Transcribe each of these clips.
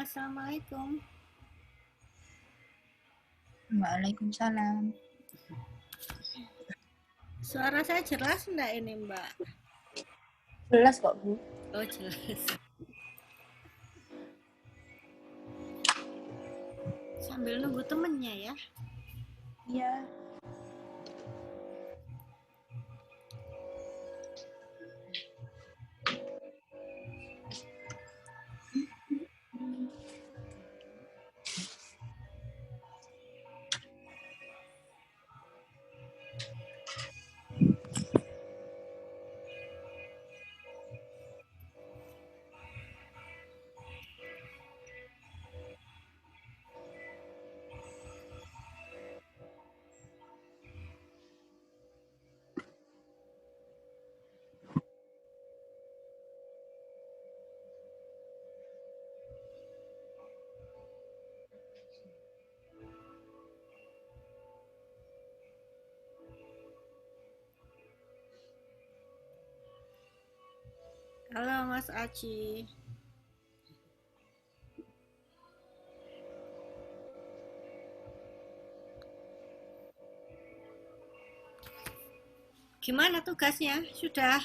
Assalamualaikum. Waalaikumsalam. Suara saya jelas enggak ini, Mbak? Jelas kok, Bu. Oh, jelas. Sambil nunggu temennya ya. Iya. Halo, Mas Aci. Gimana tugasnya? Sudah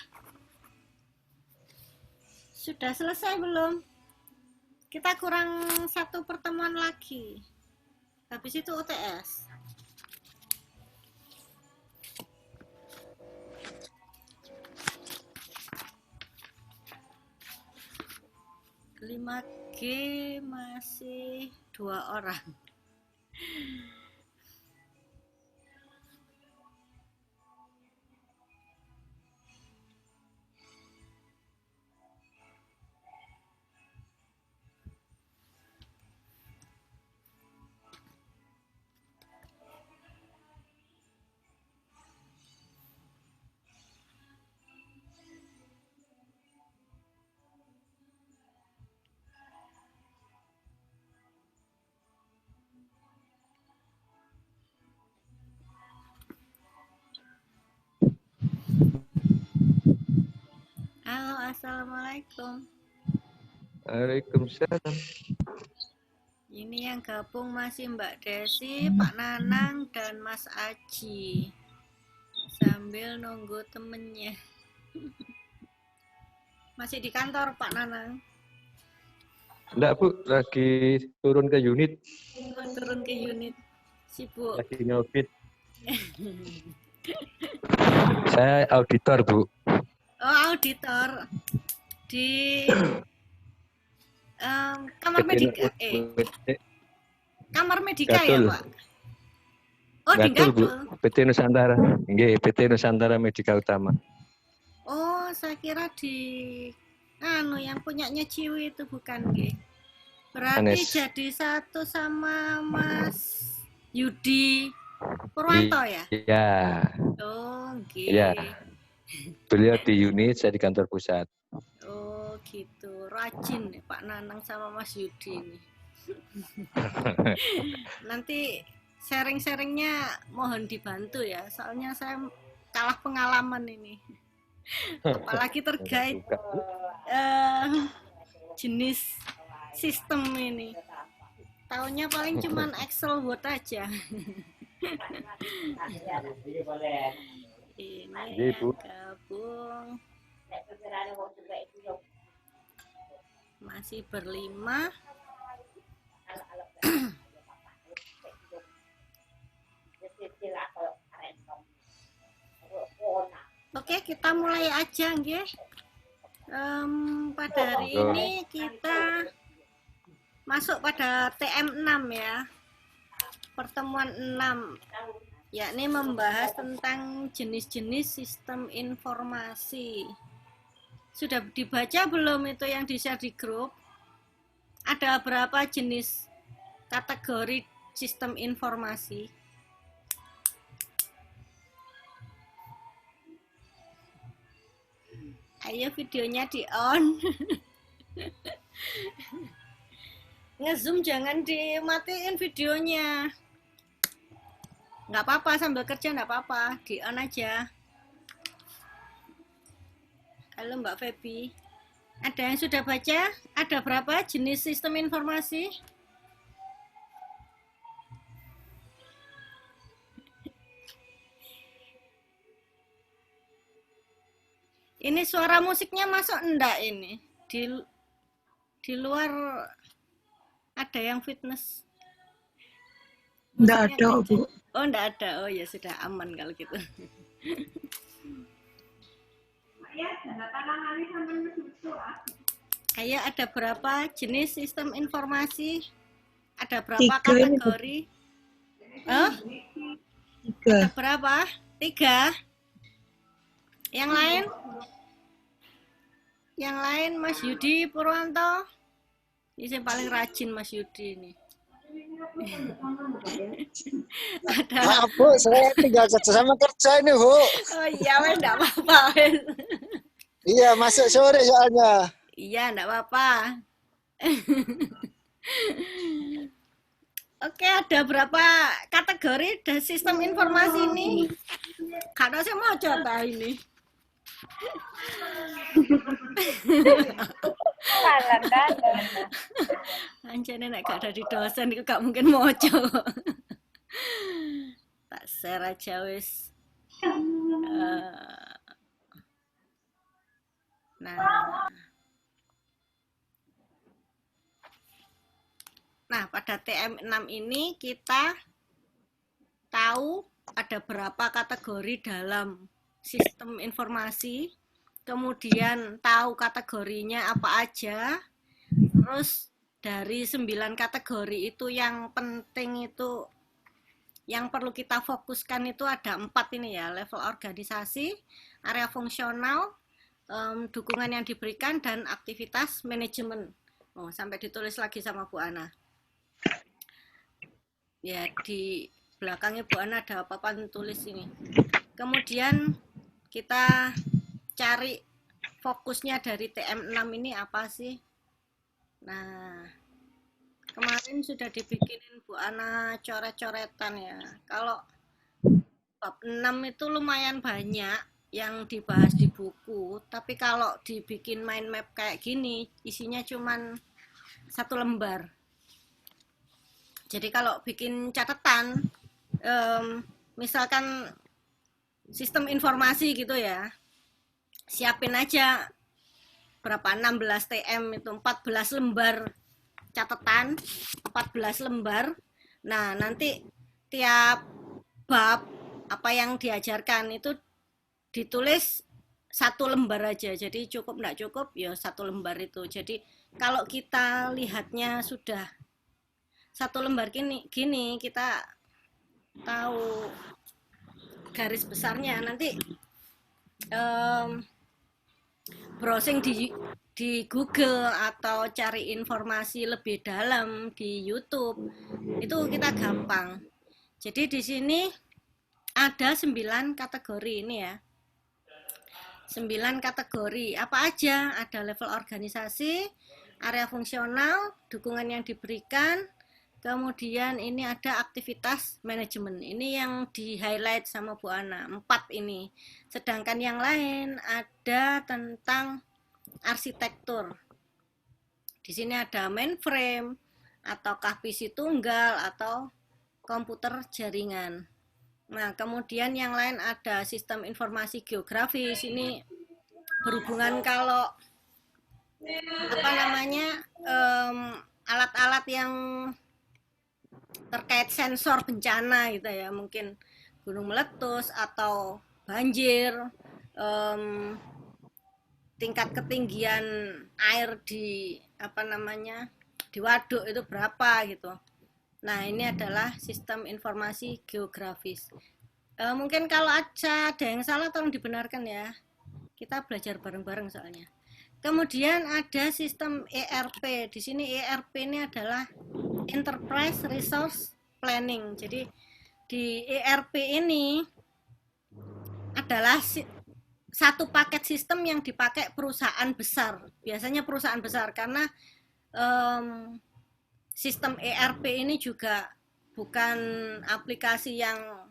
selesai belum? Kita kurang satu pertemuan lagi. Habis itu UTS. Lima G masih 2 orang. Halo, Assalamualaikum. Waalaikumsalam. Ini yang gabung masih Mbak Desi, Pak Nanang, dan Mas Aji. Sambil nunggu temennya. Masih di kantor Pak Nanang? Enggak, Bu, lagi turun ke unit. Oh, turun ke unit. Sibuk. Lagi nyopit. Saya auditor, Bu. Oh, auditor. Di kamar medika. Kamar medika ya, Pak? Oh, di Gatul, Bu. Gatul. PT Nusantara. Nggih, PT Nusantara Medika Utama. Oh, saya kira di yang punyanya Ciwi itu bukan, nggih. Berarti Anes. jadi satu sama Mas Yudi Purwanto ya? Iya. Oh, nggih. Iya. Beliau di unit, saya di kantor pusat. Oh, gitu. Rajin nih Pak Nanang sama Mas Yudi nih. Nanti sharing-sharingnya mohon dibantu ya, soalnya saya kalah pengalaman ini. Apalagi terkait jenis sistem ini. Tahunya paling cuman Excel Word aja. Ini yang gabung masih berlima. Oke, kita mulai aja, nggih. Pada hari ini kita masuk pada TM6 ya. Pertemuan 6, yakni membahas tentang jenis-jenis sistem informasi. Sudah dibaca belum itu yang di-share di grup? Ada berapa jenis kategori sistem informasi? Ayo videonya di on. Nge-zoom jangan dimatiin videonya. Nggak apa-apa, sambil kerja nggak apa-apa, di on aja. Halo Mbak Feby. Ada yang sudah baca? Ada berapa jenis sistem informasi? Ini suara musiknya masuk enggak ini? Di luar ada yang fitness? Enggak Musiknya ada, Bu. Oh, enggak ada. Oh ya sudah aman kalau gitu. Ayo, ada berapa jenis sistem informasi? Ada berapa 3 ini, Bu. kategori? Oh, 3. ada berapa? 3. Yang lain? Yang lain Mas Yudi Purwanto. Ini yang paling rajin Mas Yudi ini. Ada. Maaf Bu, saya tinggal kerja sama kerja ini Bu. Oh iya, wes enggak apa-apa. Wes. Iya, masuk sore soalnya. Iya, enggak apa-apa. Oke, ada berapa kategori dan sistem informasi ini? Karena saya mau coba ini. Dalan. Anjane nek gak ada di dosen itu gak mungkin moco. Tak share aja wis. Nah, pada TM6 ini kita tahu ada berapa kategori dalam sistem informasi, kemudian tahu kategorinya apa aja, terus dari 9 kategori itu yang penting itu, yang perlu kita fokuskan itu ada 4 ini ya, level organisasi, area fungsional, dukungan yang diberikan, dan aktivitas manajemen. Oh, sampai ditulis lagi sama Bu Ana. Ya, di belakangnya Bu Ana ada papan tulis ini. Kemudian kita cari fokusnya dari TM6 ini apa sih? Nah, kemarin sudah dibikinin Bu Ana coret-coretan ya. Kalau bab 6 itu lumayan banyak yang dibahas di buku, tapi kalau dibikin mind map kayak gini, isinya cuman 1 lembar. Jadi kalau bikin catatan, misalkan sistem informasi gitu ya, siapin aja berapa, 16 TM itu 14 lembar catatan, 14 lembar. Nah, nanti tiap bab apa yang diajarkan itu ditulis 1 lembar aja. Jadi cukup enggak cukup ya 1 lembar itu. Jadi kalau kita lihatnya sudah 1 lembar gini kita tahu garis besarnya. Nanti browsing di Google atau cari informasi lebih dalam di YouTube itu kita gampang. Jadi di sini ada 9 kategori ini ya. 9 kategori. Apa aja? Ada level organisasi, area fungsional, dukungan yang diberikan, kemudian ini ada aktivitas manajemen. Ini yang di highlight sama Bu Ana, 4 ini. Sedangkan yang lain ada tentang arsitektur. Di sini ada mainframe, ataukah PC tunggal, atau komputer jaringan. Nah, kemudian yang lain ada sistem informasi geografis. Ini berhubungan kalau apa namanya, alat-alat yang terkait sensor bencana gitu ya, mungkin gunung meletus atau banjir, tingkat ketinggian air di apa namanya, di waduk itu berapa gitu. Nah, ini adalah sistem informasi geografis. Mungkin kalau ada yang salah tolong dibenarkan ya. Kita belajar bareng-bareng soalnya. Kemudian ada sistem ERP. Di sini ERP ini adalah Enterprise Resource Planning. Jadi di ERP ini adalah satu paket sistem yang dipakai perusahaan besar. Biasanya perusahaan besar karena sistem ERP ini juga bukan aplikasi yang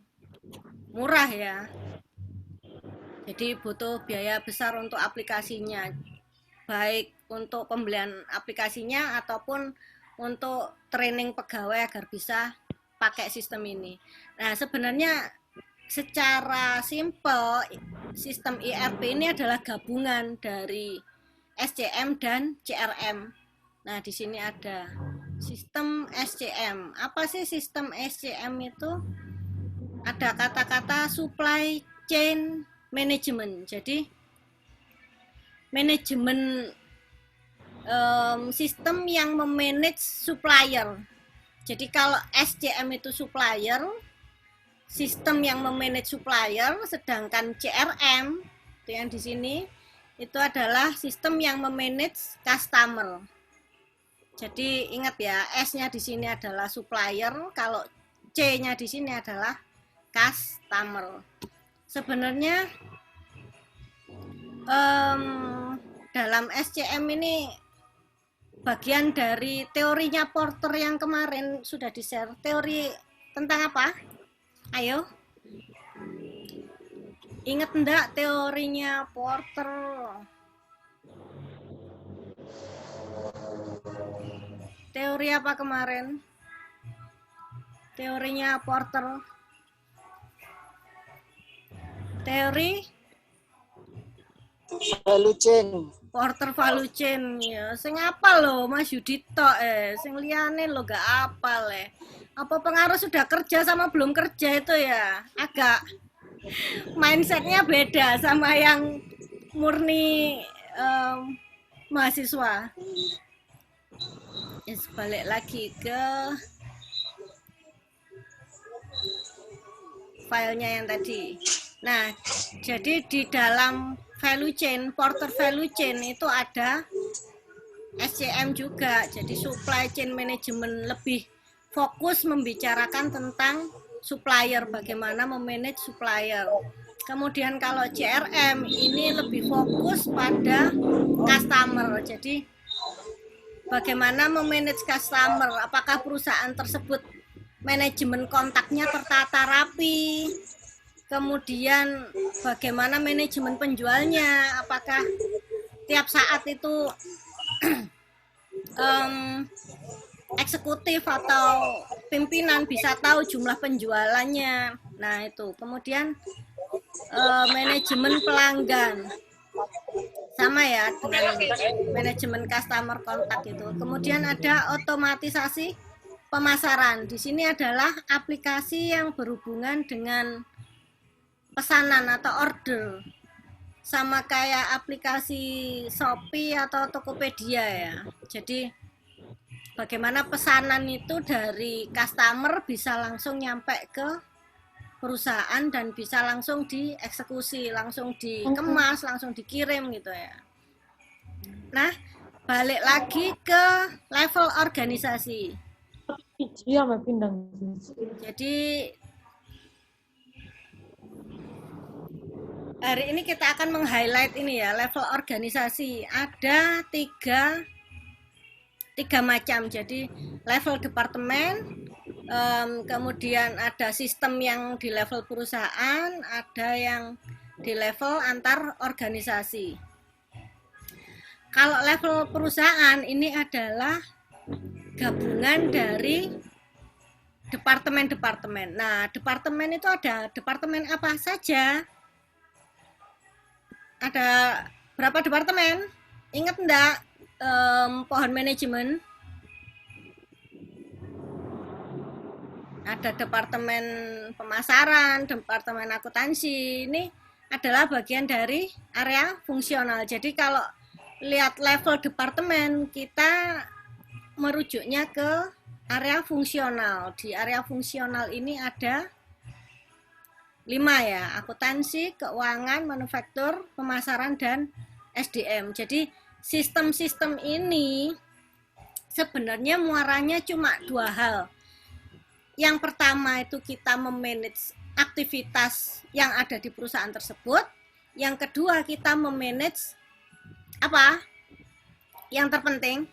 murah ya. Jadi butuh biaya besar untuk aplikasinya. baik untuk pembelian aplikasinya ataupun untuk training pegawai agar bisa pakai sistem ini. Nah, sebenarnya secara simpel sistem ERP ini adalah gabungan dari SCM dan CRM. Nah, di sini ada sistem SCM. Apa sih sistem SCM itu? Ada kata-kata supply chain management. Jadi manajemen sistem yang memanage supplier. Jadi kalau SCM itu supplier, sistem yang memanage supplier, sedangkan CRM itu yang di sini itu adalah sistem yang memanage customer. Jadi ingat ya, S-nya di sini adalah supplier, kalau C-nya di sini adalah customer. Sebenarnya dalam SCM ini bagian dari teorinya Porter yang kemarin sudah di-share. Teori tentang apa? Ayo. Ingat enggak teorinya Porter? Teori apa kemarin? Teorinya Porter. Teori Value chain. Porter value chain ya. Sing apa lo Mas Yudito sing liyane lo gak apal Apa pengaruh sudah kerja sama belum kerja itu ya? Agak mindsetnya beda sama yang murni mahasiswa. Yes, balik lagi ke filenya yang tadi. Nah, jadi di dalam value chain, Porter value chain itu ada SCM juga. Jadi supply chain management lebih fokus membicarakan tentang supplier, bagaimana memanage supplier. Kemudian kalau CRM ini lebih fokus pada customer. Jadi bagaimana memanage customer, apakah perusahaan tersebut manajemen kontaknya tertata rapi, kemudian bagaimana manajemen penjualnya, apakah tiap saat itu eksekutif atau pimpinan bisa tahu jumlah penjualannya. Nah itu, kemudian manajemen pelanggan sama ya dengan manajemen customer kontak itu. Kemudian ada otomatisasi pemasaran. Di sini adalah aplikasi yang berhubungan dengan pesanan atau order, sama kayak aplikasi Shopee atau Tokopedia ya. Jadi bagaimana pesanan itu dari customer bisa langsung nyampe ke perusahaan dan bisa langsung dieksekusi, langsung dikemas, langsung dikirim gitu ya. Nah, balik lagi ke level organisasi. Jadi hari ini kita akan meng-highlight ini ya, level organisasi. Ada tiga macam. Jadi level departemen, kemudian ada sistem yang di level perusahaan, ada yang di level antar organisasi. Kalau level perusahaan ini adalah gabungan dari departemen-departemen. Nah, departemen itu ada departemen apa saja? Ada berapa departemen? Ingat enggak pohon manajemen? Ada departemen pemasaran, departemen akuntansi. Ini adalah bagian dari area fungsional. Jadi kalau lihat level departemen, kita merujuknya ke area fungsional. Di area fungsional ini ada 5 ya, akuntansi, keuangan, manufaktur, pemasaran, dan SDM. Jadi sistem-sistem ini sebenarnya muaranya cuma 2 hal. Yang pertama itu kita memanage aktivitas yang ada di perusahaan tersebut. Yang kedua kita memanage apa? Yang terpenting.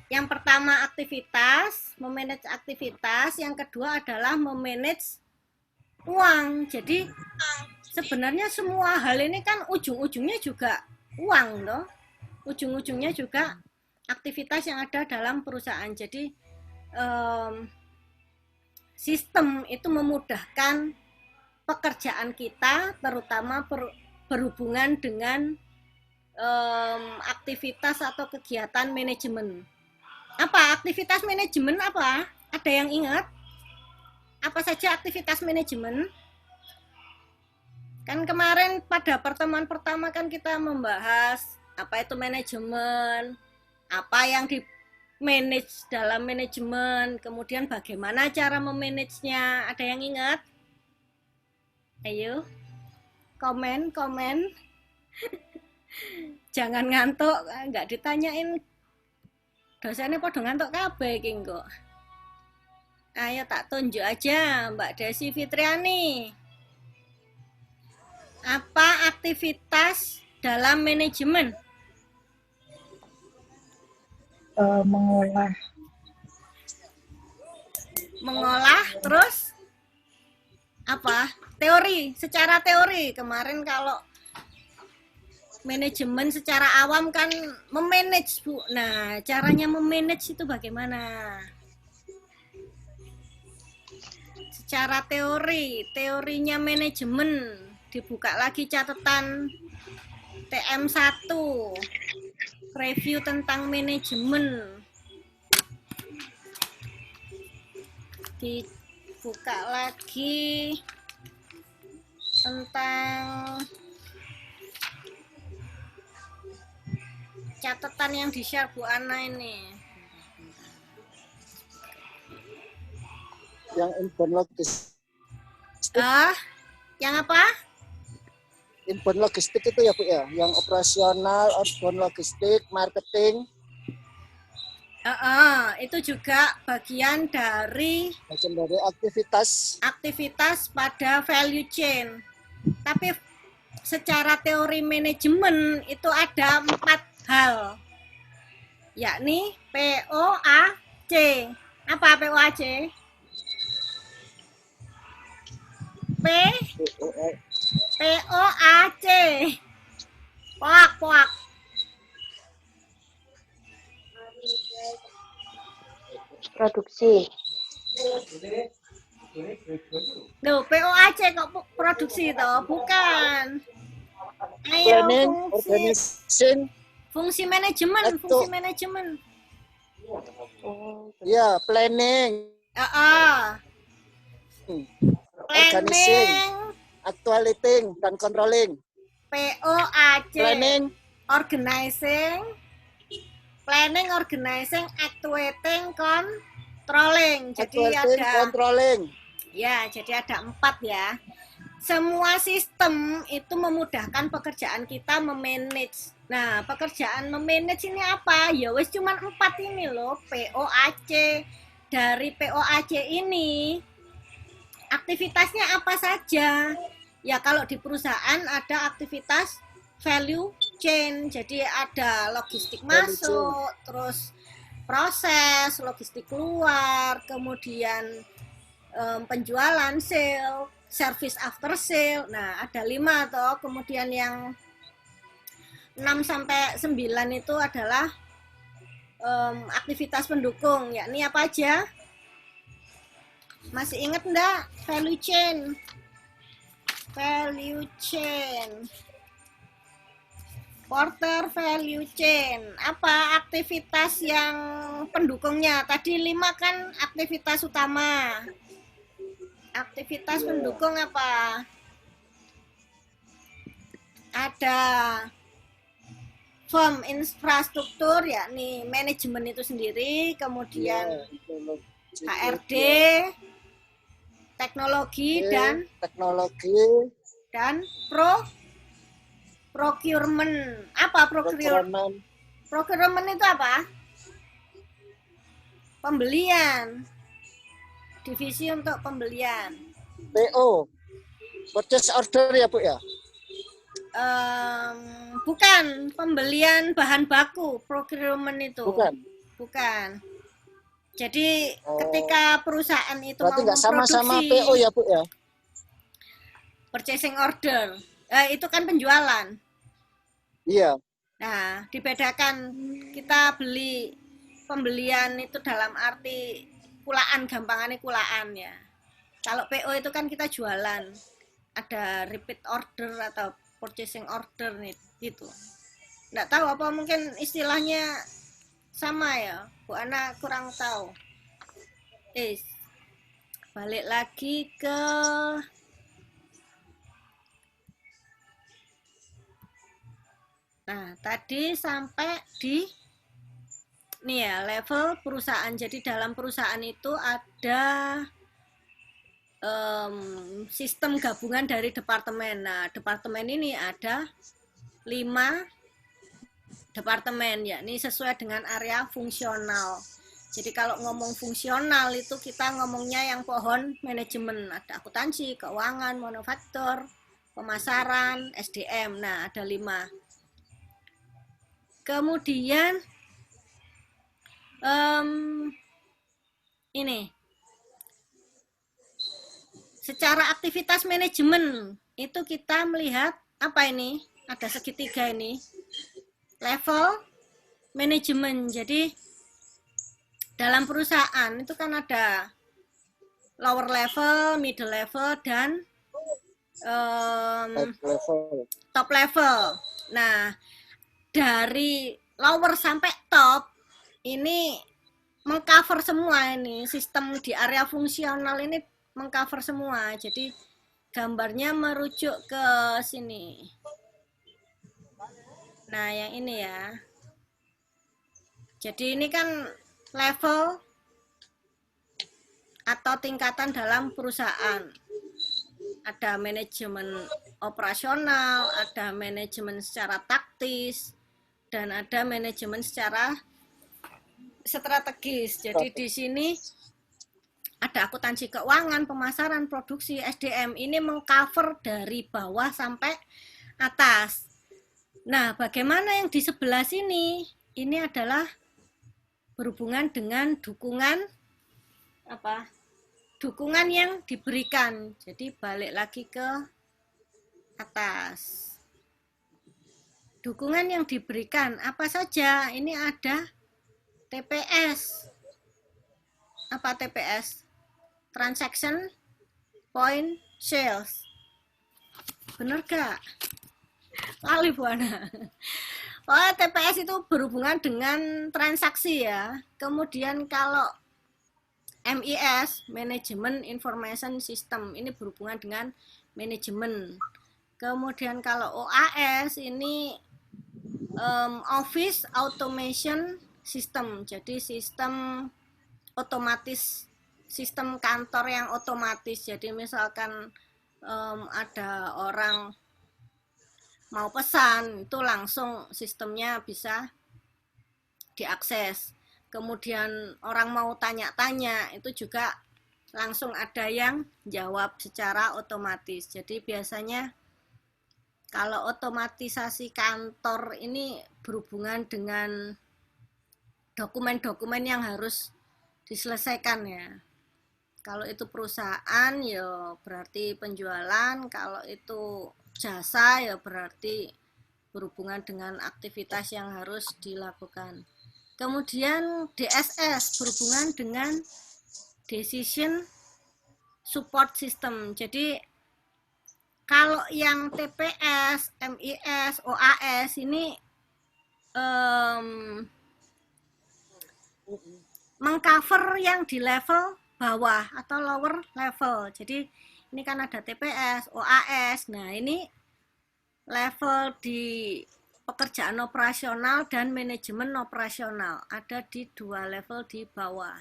Yang pertama aktivitas, memanage aktivitas. Yang kedua adalah memanage uang. Jadi sebenarnya semua hal ini kan ujung-ujungnya juga uang loh. Ujung-ujungnya juga aktivitas yang ada dalam perusahaan. Jadi sistem itu memudahkan pekerjaan kita, terutama berhubungan dengan aktivitas atau kegiatan manajemen. Apa aktivitas manajemen apa? Ada yang ingat? Apa saja aktivitas manajemen? Kan kemarin pada pertemuan pertama kan kita membahas apa itu manajemen, apa yang di manage dalam manajemen, kemudian bagaimana cara memanagenya. Ada yang ingat? Ayo, komen. Jangan ngantuk, nggak ditanyain dosennya podo ngantuk kabeh iki kok. Ayo tak tunjuk aja Mbak Desi Fitriani. Apa aktivitas dalam manajemen? Mengolah. Mengolah terus apa? Teori, secara teori. Kemarin kalau manajemen secara awam kan memanage, Bu. Nah, caranya memanage itu bagaimana? Secara teorinya manajemen. Dibuka lagi catatan TM1. Review tentang manajemen. Dibuka lagi tentang catatan yang di-share Bu Ana ini. Yang inbound logistik. Yang apa? Inbound logistik itu ya Bu ya, yang operasional, outbound logistik, marketing. Itu juga bagian dari aktivitas pada value chain. Tapi secara teori manajemen itu ada 4 hal, yakni POAC. Apa POAC? POAC. Poak. Produksi. Loh, POAC kok produksi toh? Bukan. Ayo, Planning, organizing. Fungsi manajemen. Ya, planning. Organizing, actuating, dan controlling. POAC. Planning, organizing, actuating, controlling. Jadi controlling. Ya, jadi ada 4 ya. Semua sistem itu memudahkan pekerjaan kita memanage. Nah, pekerjaan memanage ini apa? Ya wes cuman 4 ini loh, POAC. Dari POAC ini aktivitasnya apa saja? Ya kalau di perusahaan ada aktivitas value chain. Jadi ada logistik masuk, terus proses, logistik keluar, kemudian penjualan, sale, service after sale. Nah, ada 5 toh. Kemudian yang 6 sampai 9 itu adalah aktivitas pendukung, yakni apa aja? Masih ingat enggak? Value chain. Porter value chain. Apa aktivitas yang pendukungnya? Tadi 5 kan aktivitas utama. Aktivitas pendukung apa? Ada firm infrastruktur, yakni manajemen itu sendiri, kemudian HRD, teknologi dan procurement. Apa procurement? Procurement itu apa? Pembelian. Divisi untuk pembelian. PO, purchase order ya Bu ya? Bukan, pembelian bahan baku, procurement itu. Bukan. Jadi ketika perusahaan itu berarti mau nggak sama-sama memproduksi PO ya Bu ya? purchasing order, itu kan penjualan. Iya. Nah, dibedakan kita pembelian itu dalam arti kulaan, gampangannya kulaan ya. Kalau PO itu kan kita jualan, ada repeat order atau purchasing order nih gitu. Nggak tahu apa mungkin istilahnya sama ya, Bu Ana kurang tahu. Balik lagi ke nah tadi sampai di nih ya level perusahaan. Jadi dalam perusahaan itu ada sistem gabungan dari departemen. Nah, departemen ini ada 5 departemen, yakni sesuai dengan area fungsional. Jadi kalau ngomong fungsional itu kita ngomongnya yang pohon manajemen, ada akuntansi, keuangan, manufaktur, pemasaran, SDM. Nah, ada 5. Kemudian ini secara aktivitas manajemen itu kita melihat apa ini? Ada segitiga ini. Level manajemen. Jadi dalam perusahaan itu kan ada lower level, middle level, dan top level. Nah, dari lower sampai top ini mengcover semua ini. Sistem di area fungsional ini mengcover semua. Jadi gambarnya merujuk ke sini. Nah, yang ini ya. Jadi ini kan level atau tingkatan dalam perusahaan. Ada manajemen operasional, ada manajemen secara taktis, dan ada manajemen secara strategis. Jadi di sini ada akuntansi keuangan, pemasaran, produksi, SDM. Ini mengcover dari bawah sampai atas. Nah, bagaimana yang di sebelah sini? Ini adalah berhubungan dengan dukungan apa? Dukungan yang diberikan. Jadi balik lagi ke atas. Dukungan yang diberikan apa saja? Ini ada TPS. Apa TPS? Transaction Point Sales. Bener gak? Lali Bu Ana. Oh, TPS itu berhubungan dengan transaksi ya. Kemudian kalau MIS, Management Information System, ini berhubungan dengan manajemen. Kemudian kalau OAS ini Office Automation System, jadi sistem otomatis, sistem kantor yang otomatis. Jadi misalkan ada orang mau pesan, itu langsung sistemnya bisa diakses. Kemudian orang mau tanya-tanya, itu juga langsung ada yang jawab secara otomatis. Jadi biasanya kalau otomatisasi kantor ini berhubungan dengan dokumen-dokumen yang harus diselesaikan ya. Kalau itu perusahaan ya berarti penjualan, kalau itu jasa ya berarti berhubungan dengan aktivitas yang harus dilakukan. Kemudian DSS berhubungan dengan Decision Support System. Jadi kalau yang TPS, MIS, OAS ini mengcover yang di level bawah atau lower level. Jadi ini kan ada TPS, OAS. Nah, ini level di pekerjaan operasional dan manajemen operasional. Ada di 2 level di bawah.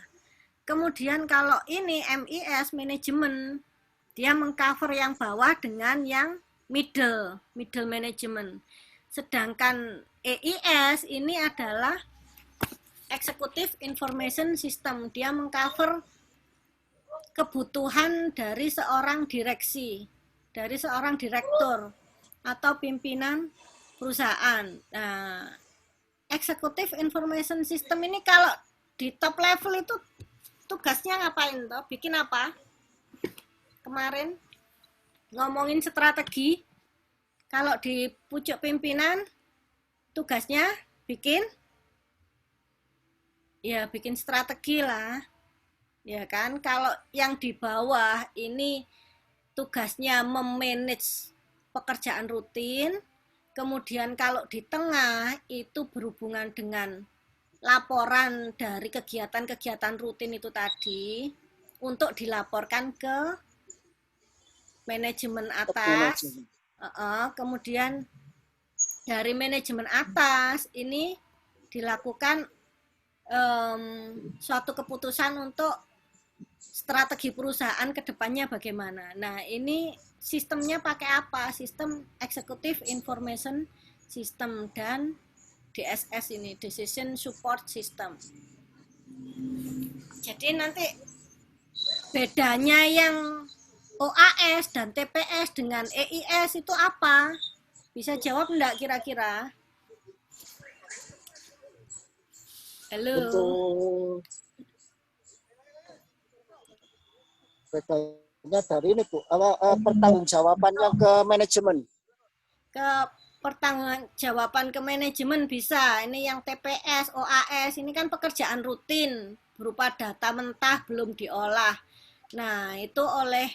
Kemudian kalau ini MIS, manajemen, dia mengcover yang bawah dengan yang middle management. Sedangkan EIS ini adalah Executive Information System. Dia mengcover kebutuhan dari seorang direksi, dari seorang direktur atau pimpinan perusahaan. Nah, Executive Information System ini kalau di top level itu tugasnya ngapain toh? Bikin apa? Kemarin ngomongin strategi. Kalau di pucuk pimpinan tugasnya bikin strategi lah. Ya kan? Kalau yang di bawah ini tugasnya memanage pekerjaan rutin, kemudian kalau di tengah itu berhubungan dengan laporan dari kegiatan-kegiatan rutin itu tadi untuk dilaporkan ke manajemen atas. Kemudian dari manajemen atas ini dilakukan suatu keputusan untuk strategi perusahaan ke depannya bagaimana. Nah, ini sistemnya pakai apa? Sistem Executive Information System dan DSS ini, Decision Support System. Jadi nanti bedanya yang OAS dan TPS dengan EIS itu apa? Bisa jawab enggak kira-kira? Halo. Untuk bedanya dari ini Bu, pertanggungjawabannya ke manajemen. Ke pertanggungjawaban ke manajemen bisa. Ini yang TPS, OAS, ini kan pekerjaan rutin berupa data mentah belum diolah. Nah, itu oleh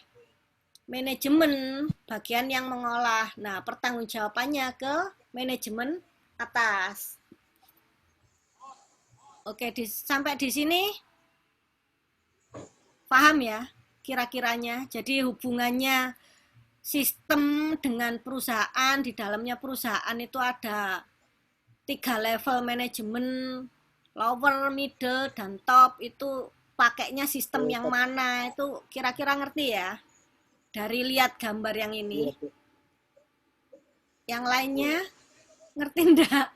manajemen bagian yang mengolah. Nah, pertanggungjawabannya ke manajemen atas. Oke, sampai di sini paham ya kira-kiranya. Jadi hubungannya sistem dengan perusahaan, di dalamnya perusahaan itu ada 3 level manajemen, lower, middle, dan top. Itu pakainya sistem yang mana, itu kira-kira ngerti ya dari lihat gambar yang ini. Yang lainnya ngerti enggak?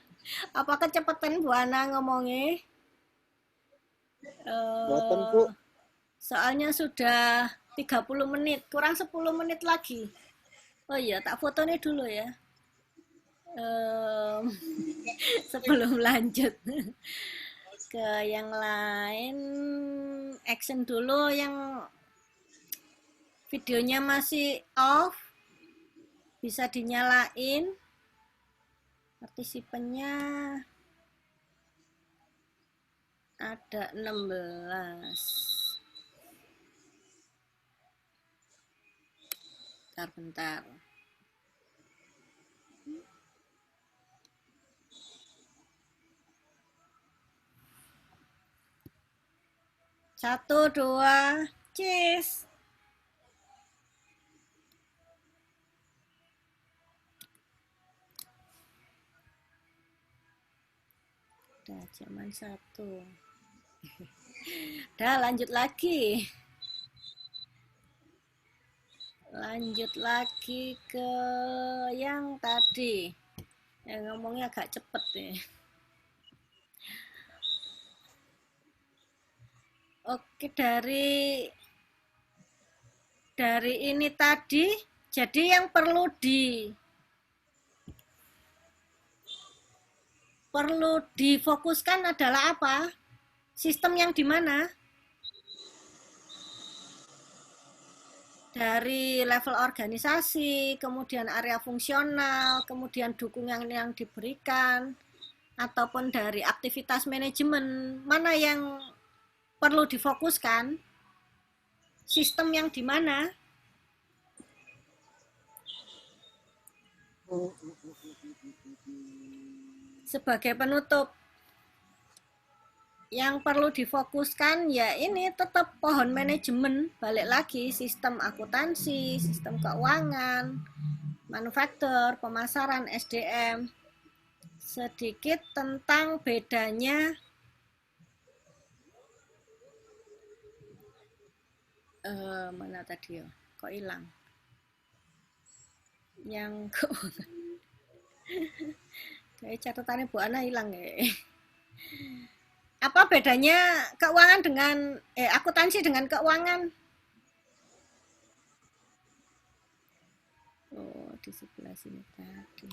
Apa kecepatan Bu Ana ngomongnya? Soalnya sudah 30 menit, kurang 10 menit lagi. Oh iya, tak fotonya dulu ya. Sebelum lanjut ke yang lain, action dulu. Yang videonya masih off, bisa dinyalain. Partisipannya ada 16. Bentar. 1, 2, cheese. Udah zaman 1. Udah lanjut lagi. Lanjut lagi ke yang tadi. Yang ngomongnya agak cepet nih. Oke, dari ini tadi, jadi yang perlu difokuskan adalah apa? Sistem yang di mana? Dari level organisasi, kemudian area fungsional, kemudian dukungan yang diberikan, ataupun dari aktivitas manajemen, mana yang perlu difokuskan? Sistem yang di mana? Sebagai penutup, yang perlu difokuskan ya ini tetap pohon manajemen, balik lagi sistem akuntansi, sistem keuangan, manufaktur, pemasaran, SDM. Sedikit tentang bedanya mana tadi ya? Kok hilang? Yang keuangan. Kayak catatannya Bu Ana hilang ya. Apa bedanya keuangan dengan akuntansi dengan keuangan? Oh, di sebelah sini tadi.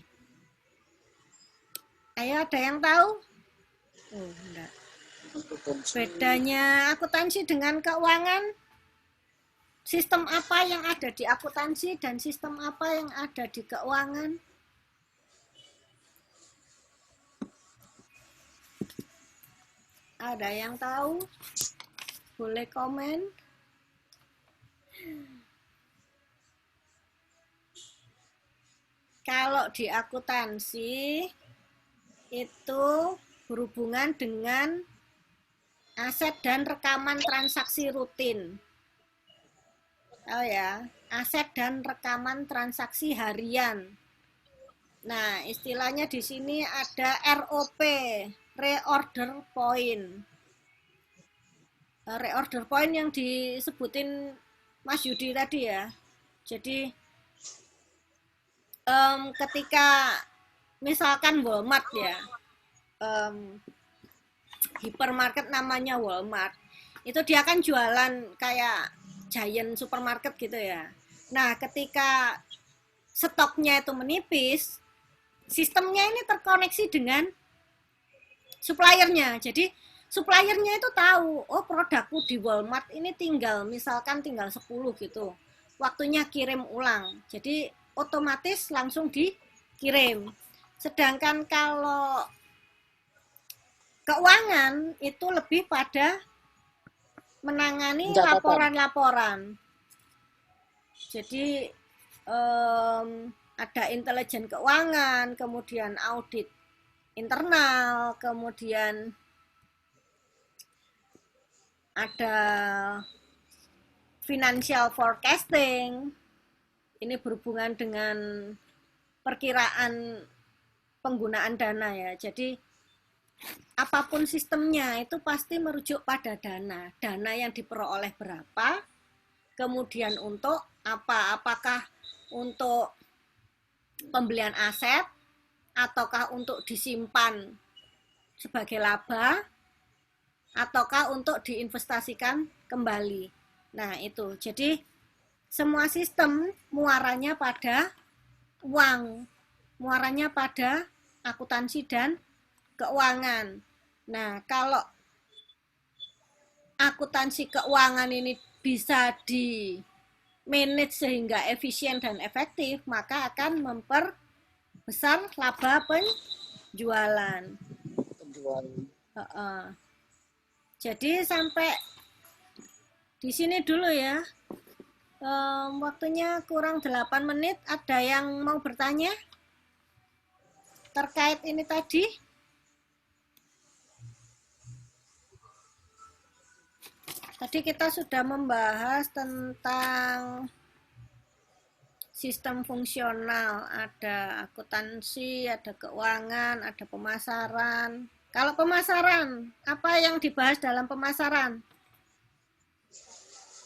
Ayo, ada yang tahu? Oh, enggak. Bedanya akuntansi dengan keuangan? Sistem apa yang ada di akuntansi dan sistem apa yang ada di keuangan? Ada yang tahu? Boleh komen. Kalau di akuntansi itu berhubungan dengan aset dan rekaman transaksi rutin. Oh ya, aset dan rekaman transaksi harian. Nah, istilahnya di sini ada ROP, reorder point. Reorder point yang disebutin Mas Yudi tadi ya. Jadi ketika misalkan Walmart ya, hipermarket namanya Walmart, itu dia kan jualan kayak giant supermarket gitu ya. Nah, ketika stoknya itu menipis, sistemnya ini terkoneksi dengan suppliernya. Jadi suppliernya itu tahu, oh produkku di Walmart ini misalkan tinggal 10 gitu. Waktunya kirim ulang. Jadi otomatis langsung dikirim. Sedangkan kalau keuangan itu lebih pada menangani laporan-laporan. Jadi ada intelijen keuangan, kemudian audit internal, kemudian ada financial forecasting. Ini berhubungan dengan perkiraan penggunaan dana ya. Jadi apapun sistemnya itu pasti merujuk pada dana. Dana yang diperoleh berapa, kemudian untuk apa? Apakah untuk pembelian aset, ataukah untuk disimpan sebagai laba, ataukah untuk diinvestasikan kembali. Nah itu, jadi semua sistem muaranya pada uang, muaranya pada akuntansi dan keuangan. Nah, kalau akuntansi keuangan ini bisa di manage sehingga efisien dan efektif, maka akan memperbesar laba penjualan. Jadi sampai di sini dulu ya. Waktunya kurang 8 menit. Ada yang mau bertanya terkait ini tadi? Tadi kita sudah membahas tentang sistem fungsional, ada akuntansi, ada keuangan, ada pemasaran. Kalau pemasaran, apa yang dibahas dalam pemasaran?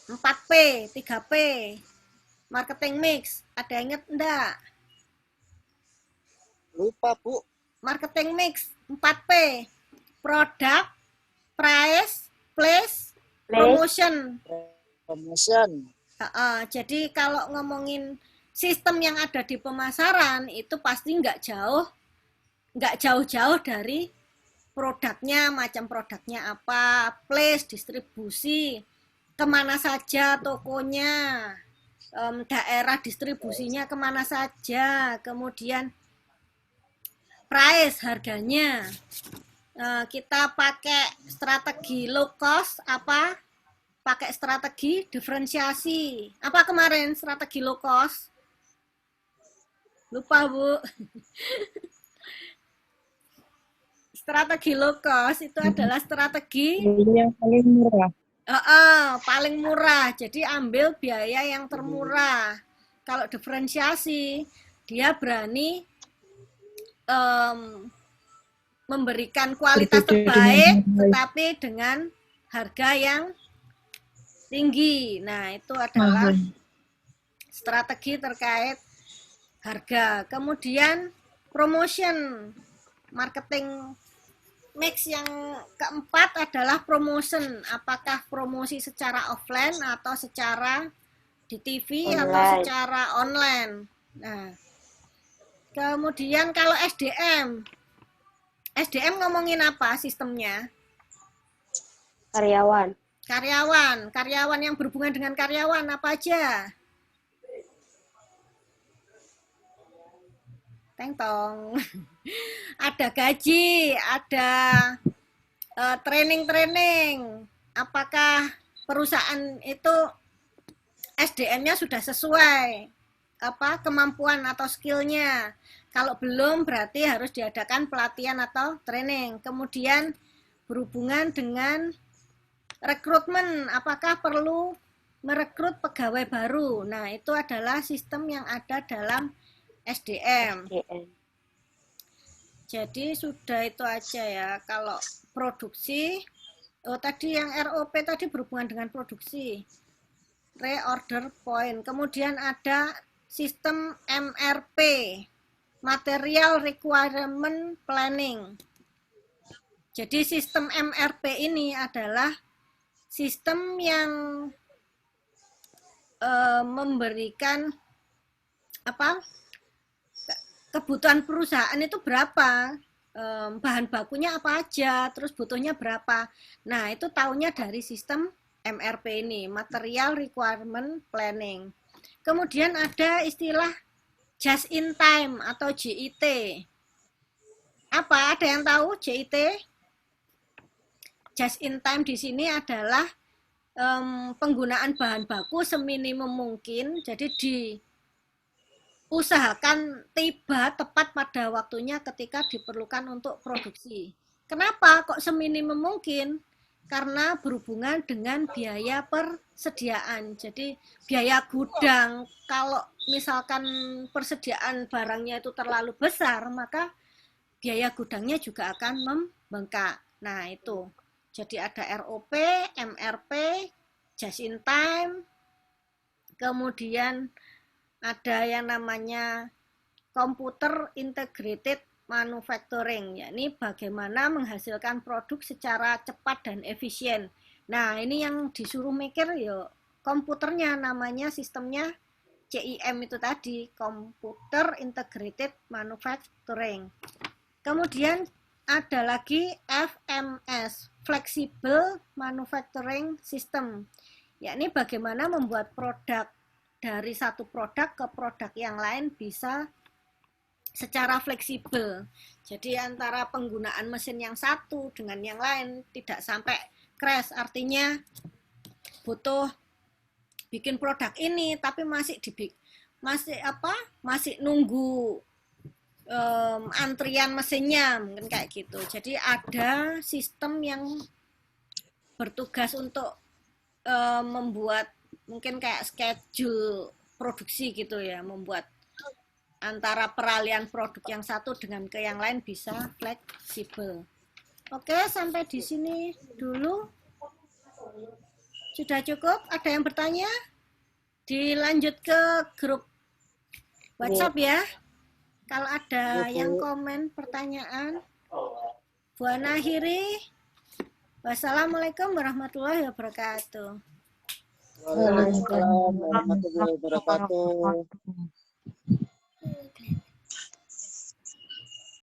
4P, 3P, marketing mix, ada yang ingat enggak? Lupa, Bu. Marketing mix, 4P, product, price, place, promotion. Jadi kalau ngomongin sistem yang ada di pemasaran itu pasti nggak jauh-jauh dari produknya, macam produknya apa, place, distribusi, kemana saja tokonya, daerah distribusinya kemana saja, kemudian price, harganya. Kita pakai strategi low cost apa? Pakai strategi diferensiasi. Apa kemarin strategi low cost? Lupa, Bu. Strategi low cost itu adalah strategi yang paling murah. Paling murah. Jadi ambil biaya yang termurah. Kalau diferensiasi, dia berani memberikan kualitas terbaik, tetapi dengan harga yang tinggi. Nah, itu adalah strategi terkait harga. Kemudian promotion, marketing mix yang keempat adalah promotion. Apakah promosi secara offline atau secara di TV atau secara online. Nah, kemudian kalau SDM ngomongin apa sistemnya? Karyawan yang berhubungan dengan karyawan apa aja? Teng tong. Ada gaji, ada training-training. Apakah perusahaan itu SDM-nya sudah sesuai kemampuan atau skillnya? Kalau belum berarti harus diadakan pelatihan atau training. Kemudian berhubungan dengan rekrutmen, apakah perlu merekrut pegawai baru? Nah, itu adalah sistem yang ada dalam SDM. Jadi sudah itu aja ya. Kalau produksi, tadi yang ROP tadi berhubungan dengan produksi. Reorder point. Kemudian ada sistem MRP, Material Requirement Planning. Jadi sistem MRP ini adalah sistem yang memberikan kebutuhan perusahaan itu berapa, bahan bakunya apa aja, terus butuhnya berapa. Nah, itu taunya dari sistem MRP ini, Material Requirement Planning. Kemudian ada istilah Just in Time atau JIT. Apa? Ada yang tahu JIT? Just in Time di sini adalah penggunaan bahan baku seminimum mungkin, jadi diusahakan tiba tepat pada waktunya ketika diperlukan untuk produksi. Kenapa kok seminimum mungkin? Karena berhubungan dengan biaya persediaan. Jadi biaya gudang, kalau misalkan persediaan barangnya itu terlalu besar, maka biaya gudangnya juga akan membengkak. Nah, itu. Jadi ada ROP, MRP, Just in Time, kemudian ada yang namanya Computer Integrated Manufacturing, yakni bagaimana menghasilkan produk secara cepat dan efisien. Nah, ini yang disuruh mikir ya komputernya, namanya sistemnya CIM itu tadi, Computer Integrated Manufacturing. Kemudian ada lagi FMS, Flexible Manufacturing System, yakni bagaimana membuat produk dari satu produk ke produk yang lain bisa secara fleksibel. Jadi antara penggunaan mesin yang satu dengan yang lain tidak sampai crash, artinya butuh bikin produk ini tapi masih nunggu antrian mesinnya, mungkin kayak gitu. Jadi ada sistem yang bertugas untuk membuat mungkin kayak schedule produksi gitu ya, membuat antara peralihan produk yang satu dengan ke yang lain bisa fleksibel. Oke, sampai di sini dulu. Sudah cukup? Ada yang bertanya? Dilanjut ke grup WhatsApp ya. Kalau ada yang komen pertanyaan. Bu akhiri. Wassalamualaikum warahmatullahi wabarakatuh. Waalaikumsalam warahmatullahi wabarakatuh.